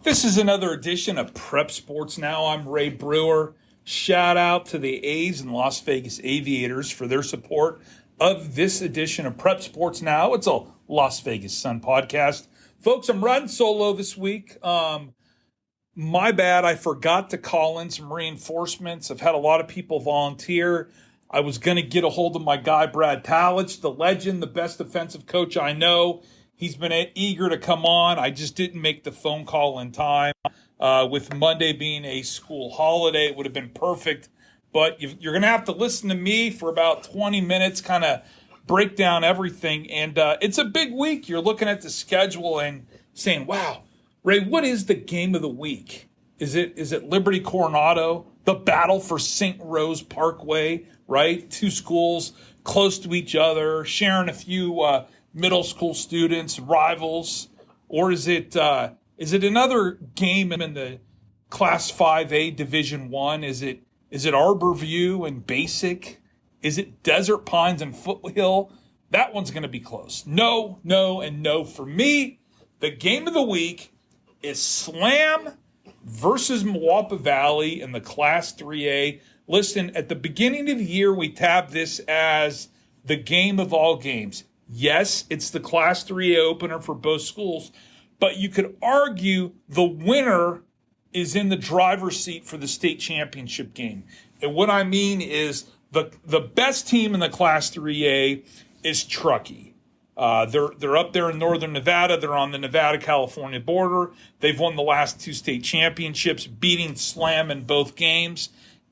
This is another edition of Prep Sports Now. I'm Ray Brewer. Shout out to the A's and Las Vegas Aviators for their support of this edition of Prep Sports Now. It's a Las Vegas Sun podcast. Folks, I'm riding solo this week. My bad, I forgot to call in some reinforcements. I've had a lot of people volunteer. I was going to get a hold of my guy, Brad Talich, the legend, the best defensive coach I know. He's been eager to come on. I just didn't make the phone call in time. With Monday being a school holiday, it would have been perfect. But you're going to have to listen to me for about 20 minutes, kind of break down everything. And it's a big week. You're looking at the schedule and saying, wow, Ray, what is the game of the week? Is it Liberty Coronado, the battle for St. Rose Parkway, right? Two schools close to each other, sharing a few middle school students, rivals, or is it another game in the Class 5A Division I? Is it Arborview and Basic? Is it Desert Pines and Foothill? That one's going to be close. No, and no for me. The game of the week is Slam versus Moapa Valley in the Class 3A. Listen, at the beginning of the year, we tabbed this as the game of all games. Yes, it's the Class 3A opener for both schools, but you could argue the winner is in the driver's seat for the state championship game. And what I mean is the best team in the Class 3A is Truckee. They're up there in northern Nevada. They're on the Nevada-California border. They've won the last two state championships, beating Slam in both games,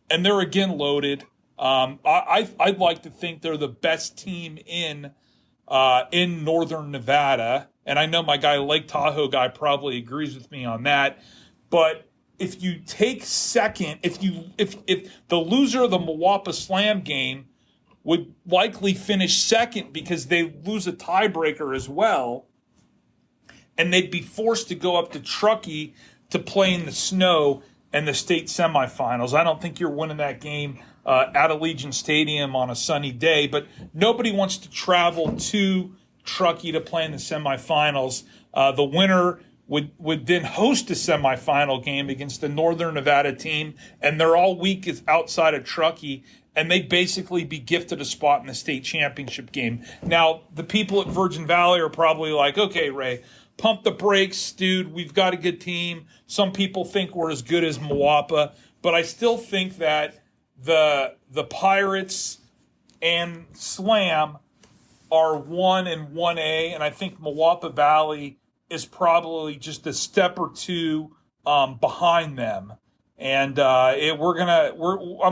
and they're again loaded. I'd like to think they're the best team in northern Nevada, and I know my guy Lake Tahoe guy probably agrees with me on that. But if you take second, if the loser of the Moapa Slam game would likely finish second because they lose a tiebreaker as well, and they'd be forced to go up to Truckee to play in the snow and the state semifinals. I don't think you're winning that game at Allegiant Stadium on a sunny day, but nobody wants to travel to Truckee to play in the semifinals. The winner would then host a semifinal game against the Northern Nevada team, and they're all week is outside of Truckee, and they'd basically be gifted a spot in the state championship game. Now, the people at Virgin Valley are probably like, okay, Ray, pump the brakes, dude. We've got a good team. Some people think we're as good as Moapa, but I still think that the Pirates and Slam are 1 and 1A, and I think Moapa Valley is probably just a step or two behind them. And I'm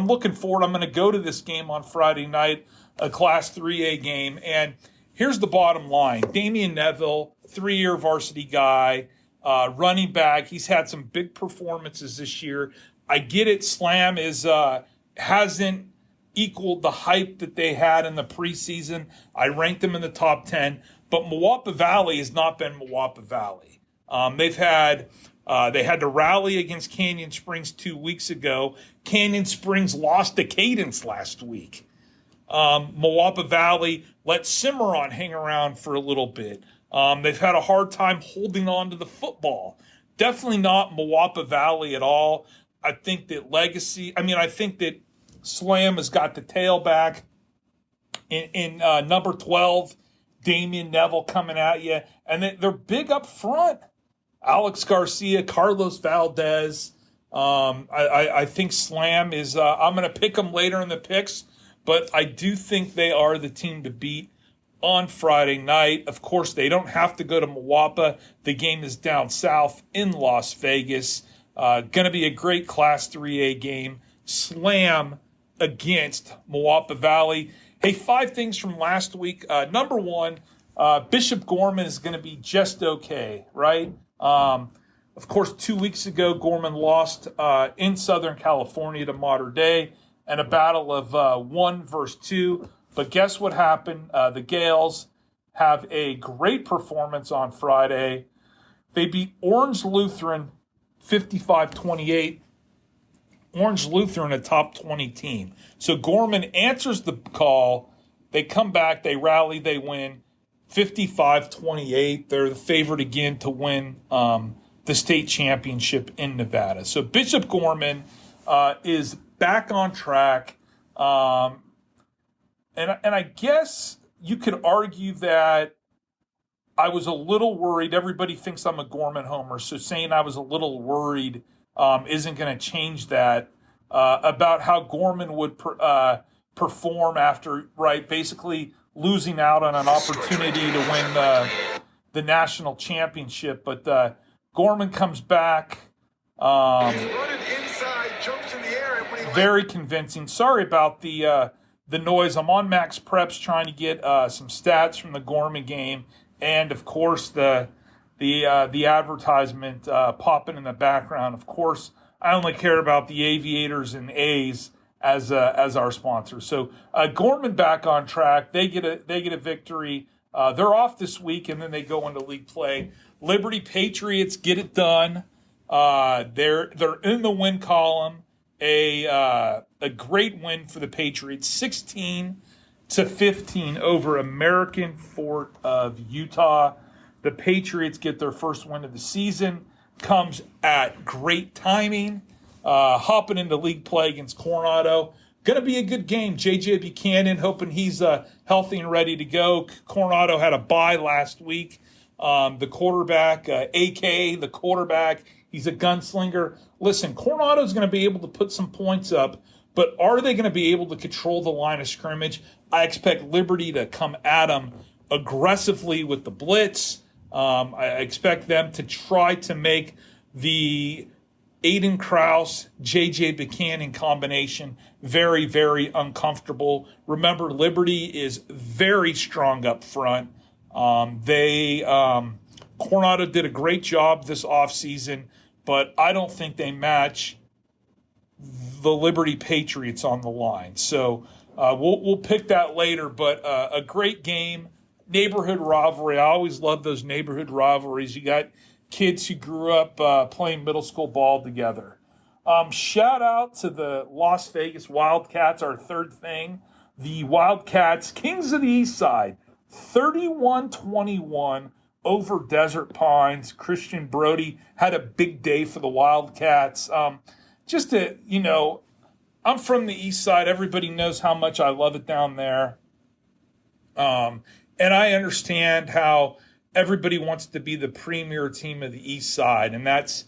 looking forward. I'm going to go to this game on Friday night, a Class 3A game. And here's the bottom line: Damian Neville, 3-year varsity guy, running back. He's had some big performances this year. I get it. Slam hasn't equaled the hype that they had in the preseason. I ranked them in the top 10, but Moapa Valley has not been Moapa Valley. They had to rally against Canyon Springs 2 weeks ago. Canyon Springs lost to Cadence last week. Moapa Valley let Cimarron hang around for a little bit. They've had a hard time holding on to the football. Definitely not Moapa Valley at all. I think that Slam has got the tailback in number 12, Damian Neville coming at you. And they're big up front. Alex Garcia, Carlos Valdez. I think Slam is I'm going to pick them later in the picks, but I do think they are the team to beat on Friday night. Of course, they don't have to go to Moapa. The game is down south in Las Vegas. Going to be a great Class 3A game. Slam against Moapa Valley. Hey, 5 things from last week. Number 1, Bishop Gorman is going to be just okay, right? Of course, 2 weeks ago, Gorman lost in Southern California to Mater Dei in a battle of 1 versus 2. But guess what happened? The Gales have a great performance on Friday. They beat Orange Lutheran 55-28. Orange Lutheran, a top 20 team. So Gorman answers the call. They come back, they rally, they win 55-28. They're the favorite again to win the state championship in Nevada. So Bishop Gorman is back on track. And I guess you could argue that I was a little worried. Everybody thinks I'm a Gorman homer, so saying I was a little worried isn't going to change that about how Gorman would perform after, right, basically losing out on an opportunity to win the national championship. But Gorman comes back. Very convincing. Sorry about the noise. I'm on Max Preps trying to get some stats from the Gorman game, and of course the advertisement popping in the background. Of course, I only care about the Aviators and A's as our sponsors. So Gorman back on track. They get a victory. They're off this week, and then they go into league play. Liberty Patriots get it done. They're in the win column. A great win for the Patriots, 16-15 over American Fort of Utah. The Patriots get their first win of the season. Comes at great timing. Hopping into league play against Coronado. Going to be a good game. J.J. Buchanan, hoping he's healthy and ready to go. Coronado had a bye last week. The quarterback, a.k.a. the quarterback, he's a gunslinger. Listen, Coronado's going to be able to put some points up, but are they going to be able to control the line of scrimmage? I expect Liberty to come at them aggressively with the blitz. I expect them to try to make the Aiden Krause, J.J. Buchanan combination very, very uncomfortable. Remember, Liberty is very strong up front. Coronado did a great job this offseason, but I don't think they match the Liberty Patriots on the line. So we'll pick that later, but a great game. Neighborhood rivalry. I always love those neighborhood rivalries. You got kids who grew up playing middle school ball together. Shout out to the Las Vegas Wildcats, our third thing. The Wildcats, Kings of the East Side, 31-21 over Desert Pines. Christian Brody had a big day for the Wildcats. I'm from the East Side. Everybody knows how much I love it down there. And I understand how everybody wants to be the premier team of the East Side, and that's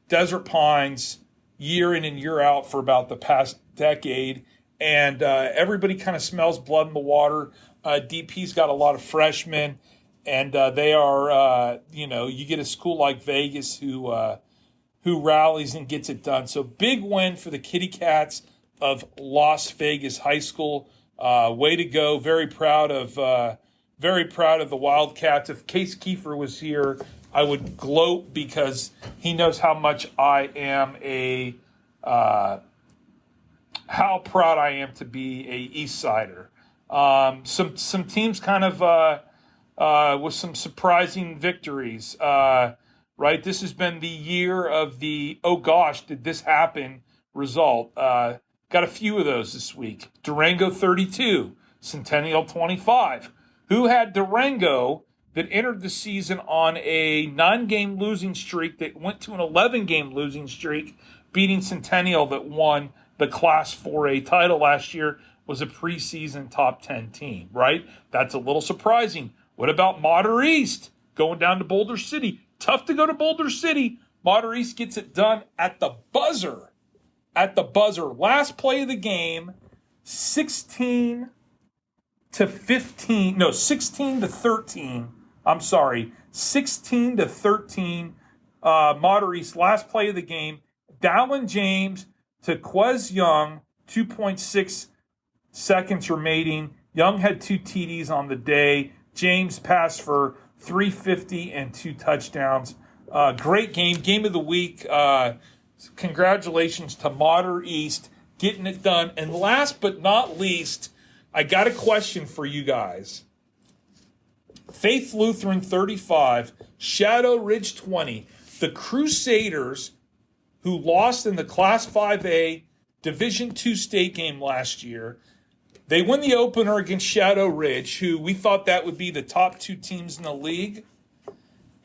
Desert Pines year in and year out for about the past decade. And everybody kind of smells blood in the water. DP's got a lot of freshmen, and they are, you get a school like Vegas who rallies and gets it done. So big win for the Kitty Cats of Las Vegas High School. Way to go! Very proud of the Wildcats. If Case Kiefer was here, I would gloat because he knows how much I am how proud I am to be a East Sider. Some teams kind of with some surprising victories. Right, this has been the year of the "oh gosh, did this happen?" result. Got a few of those this week. Durango 32, Centennial 25. Who had Durango that entered the season on a 9-game losing streak that went to an 11-game losing streak, beating Centennial that won the Class 4A title last year, was a preseason top 10 team, right? That's a little surprising. What about Mater East going down to Boulder City? Tough to go to Boulder City. Mater East gets it done at the buzzer. Last play of the game, 16 to 13. I'm sorry, 16 to 13. Mater East, last play of the game. Dallin James to Quez Young, 2.6 seconds remaining. Young had 2 TDs on the day. James passed for 350 and 2 touchdowns. Great game. Game of the week. Congratulations to Mater East getting it done. And last but not least, I got a question for you guys. Faith Lutheran 35, Shadow Ridge 20. The Crusaders, who lost in the Class 5A Division II state game last year, they win the opener against Shadow Ridge, who we thought that would be the top 2 teams in the league.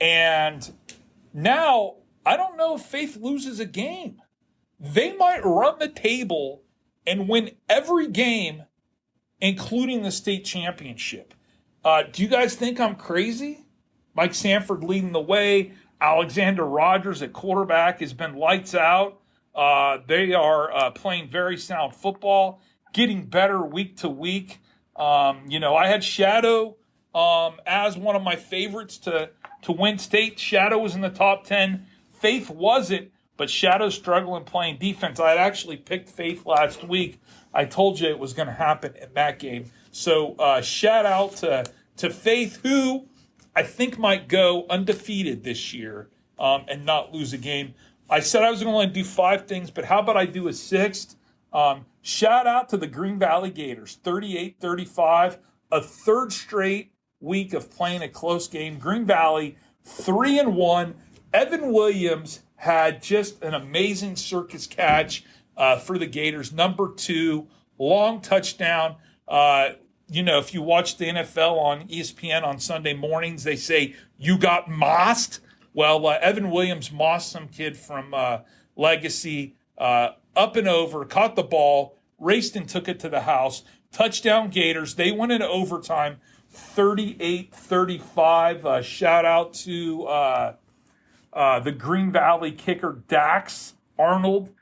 And now I don't know if Faith loses a game. They might run the table and win every game, including the state championship. Do you guys think I'm crazy? Mike Sanford leading the way. Alexander Rogers at quarterback has been lights out. They are playing very sound football, getting better week to week. I had Shadow as one of my favorites to win state. Shadow was in the top 10. Faith wasn't, but Shadow's struggling playing defense. I had actually picked Faith last week. I told you it was going to happen in that game. So shout out to Faith, who I think might go undefeated this year and not lose a game. I said I was going to only do 5 things, but how about I do a 6th? Shout out to the Green Valley Gators, 38-35, a 3rd straight week of playing a close game. Green Valley, 3-1. Evan Williams had just an amazing circus catch for the Gators. Number 2, long touchdown. If you watch the NFL on ESPN on Sunday mornings, they say, you got mossed. Well, Evan Williams mossed some kid from Legacy up and over, caught the ball, raced and took it to the house. Touchdown Gators. They went into overtime, 38-35. Shout out to the Green Valley kicker, Dax Arnold.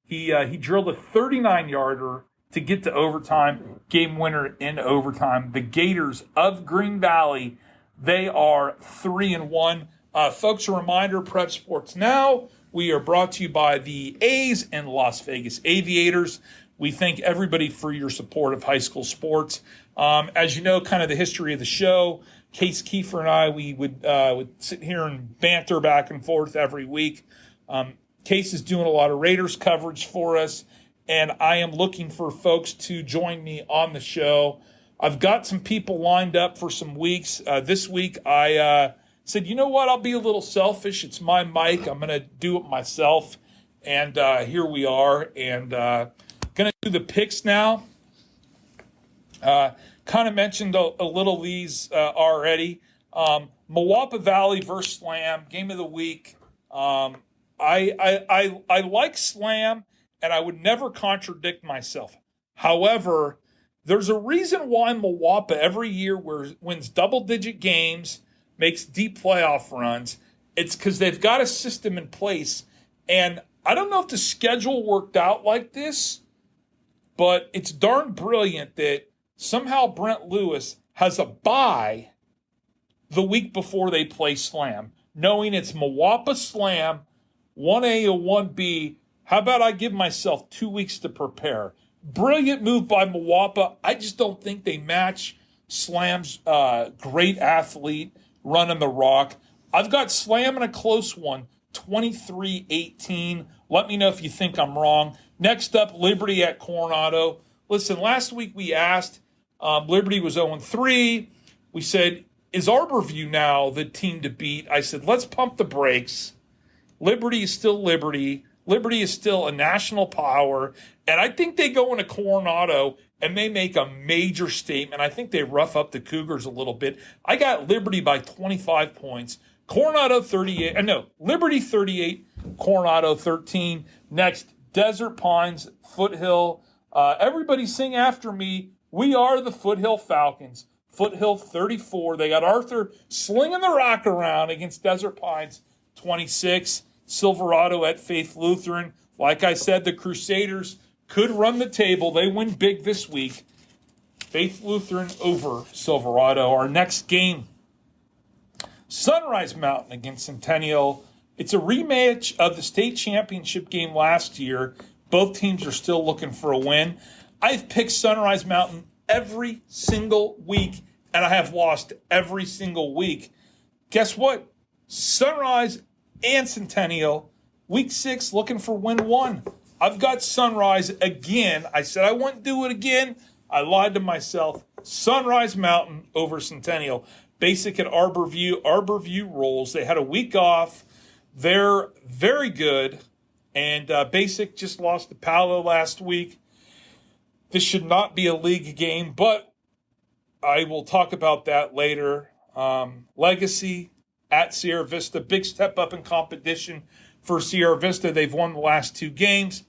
He drilled a 39-yarder to get to overtime, game winner in overtime. The Gators of Green Valley, they are 3-1. Folks, a reminder, Prep Sports Now, we are brought to you by the A's and Las Vegas Aviators. We thank everybody for your support of high school sports. As you know, kind of the history of the show, Case Kiefer and I, we would sit here and banter back and forth every week. Case is doing a lot of Raiders coverage for us, and I am looking for folks to join me on the show. I've got some people lined up for some weeks. This week I said, you know what, I'll be a little selfish. It's my mic. I'm going to do it myself. And here we are. And going to do the picks now. Kind of mentioned a little these already. Moapa Valley versus Slam, game of the week. I like Slam, and I would never contradict myself. However, there's a reason why Moapa every year wins double-digit games, makes deep playoff runs. It's because they've got a system in place. And I don't know if the schedule worked out like this, but it's darn brilliant that somehow Brent Lewis has a bye the week before they play Slam, knowing it's Moapa Slam, 1A or 1B. How about I give myself 2 weeks to prepare? Brilliant move by Moapa. I just don't think they match Slam's great athlete running the rock. I've got Slam in a close one, 23-18. Let me know if you think I'm wrong. Next up, Liberty at Coronado. Listen, last week we asked, Liberty was 0-3. We said, is Arborview now the team to beat? I said, let's pump the brakes. Liberty is still Liberty. Liberty is still a national power. And I think they go into Coronado and they make a major statement. I think they rough up the Cougars a little bit. I got Liberty by 25 points. Coronado 38. Liberty 38, Coronado 13. Next, Desert Pines, Foothill. Everybody sing after me. We are the Foothill Falcons. Foothill 34. They got Arthur slinging the rock around against Desert Pines 26. Silverado at Faith Lutheran. Like I said, the Crusaders could run the table. They win big this week. Faith Lutheran over Silverado. Our next game, Sunrise Mountain against Centennial. It's a rematch of the state championship game last year. Both teams are still looking for a win. I've picked Sunrise Mountain every single week, and I have lost every single week. Guess what? Sunrise and Centennial, week 6, looking for win 1. I've got Sunrise again. I said I wouldn't do it again. I lied to myself. Sunrise Mountain over Centennial. Basic at Arborview. Arborview rolls. They had a week off. They're very good. And Basic just lost to Palo last week. This should not be a league game, but I will talk about that later. Legacy at Sierra Vista. Big step up in competition for Sierra Vista. They've won the last 2 games.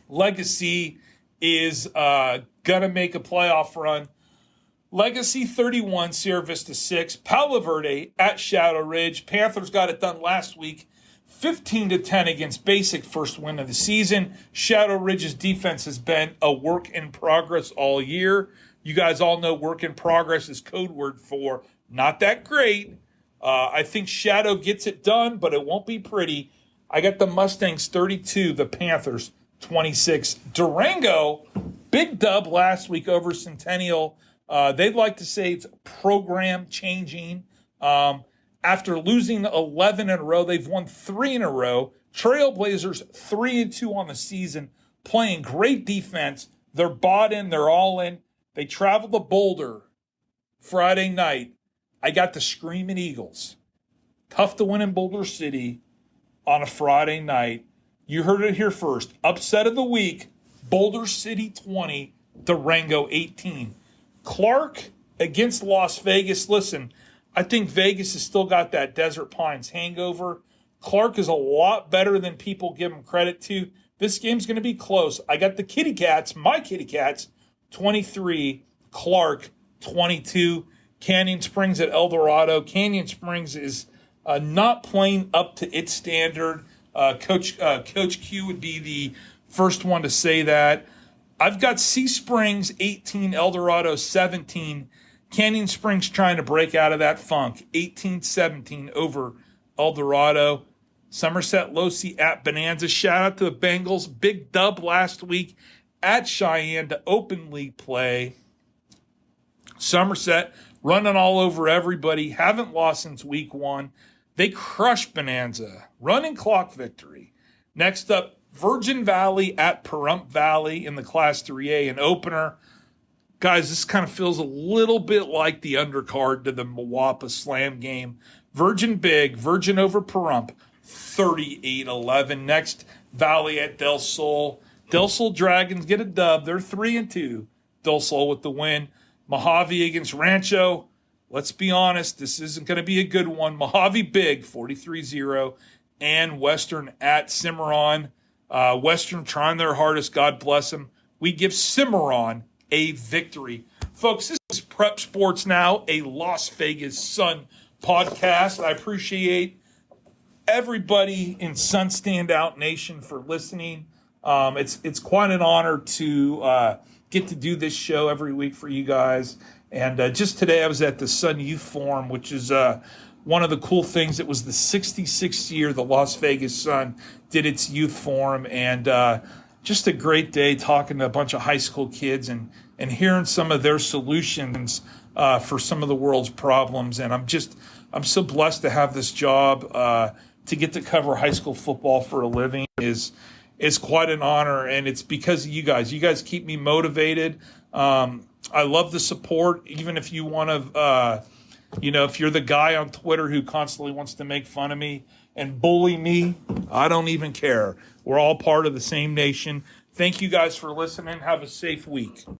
Legacy is going to make a playoff run. Legacy 31, Sierra Vista 6. Palo Verde at Shadow Ridge. Panthers got it done last week, 15-10 against Basic, first win of the season. Shadow Ridge's defense has been a work in progress all year. You guys all know work in progress is code word for not that great. I think Shadow gets it done, but it won't be pretty. I got the Mustangs 32, the Panthers 26. Durango, big dub last week over Centennial. They'd like to say it's program changing. After losing 11 in a row, they've won 3 in a row. Trailblazers 3-2 on the season, playing great defense. They're bought in. They're all in. They travel to Boulder Friday night. I got the Screaming Eagles. Tough to win in Boulder City on a Friday night. You heard it here first. Upset of the week, Boulder City 20, Durango 18. Clark against Las Vegas. Listen, I think Vegas has still got that Desert Pines hangover. Clark is a lot better than people give him credit to. This game's going to be close. I got the Kitty Cats, my Kitty Cats, 23, Clark 22. Canyon Springs at El Dorado. Canyon Springs is not playing up to its standard. Coach Q would be the first one to say that. I've got Sea Springs 18, El Dorado 17. Canyon Springs trying to break out of that funk, 18-17 over El Dorado. Somerset Losi at Bonanza. Shout out to the Bengals. Big dub last week at Cheyenne to open league play. Somerset running all over everybody. Haven't lost since week 1. They crushed Bonanza. Running clock victory. Next up, Virgin Valley at Pahrump Valley in the Class 3A, an opener. Guys, this kind of feels a little bit like the undercard to the Moapa Slam game. Virgin big, Virgin over Pahrump, 38-11. Next, Valley at Del Sol. Del Sol Dragons get a dub. They're 3-2. Del Sol with the win. Mojave against Rancho. Let's be honest, this isn't going to be a good one. Mojave big, 43-0. And Western at Cimarron. Western trying their hardest, God bless them. We give Cimarron a victory. Folks, this is Prep Sports Now, a Las Vegas Sun podcast. I appreciate everybody in Sun Standout Nation for listening. It's quite an honor to get to do this show every week for you guys. And just today I was at the Sun Youth Forum, which is one of the cool things. It was the 66th year the Las Vegas Sun did its youth forum, and just a great day talking to a bunch of high school kids and hearing some of their solutions for some of the world's problems. And I'm so blessed to have this job. To get to cover high school football for a living is quite an honor, and it's because of you guys. You guys keep me motivated. I love the support, even if you want to, if you're the guy on Twitter who constantly wants to make fun of me and bully me, I don't even care. We're all part of the same nation. Thank you guys for listening. Have a safe week.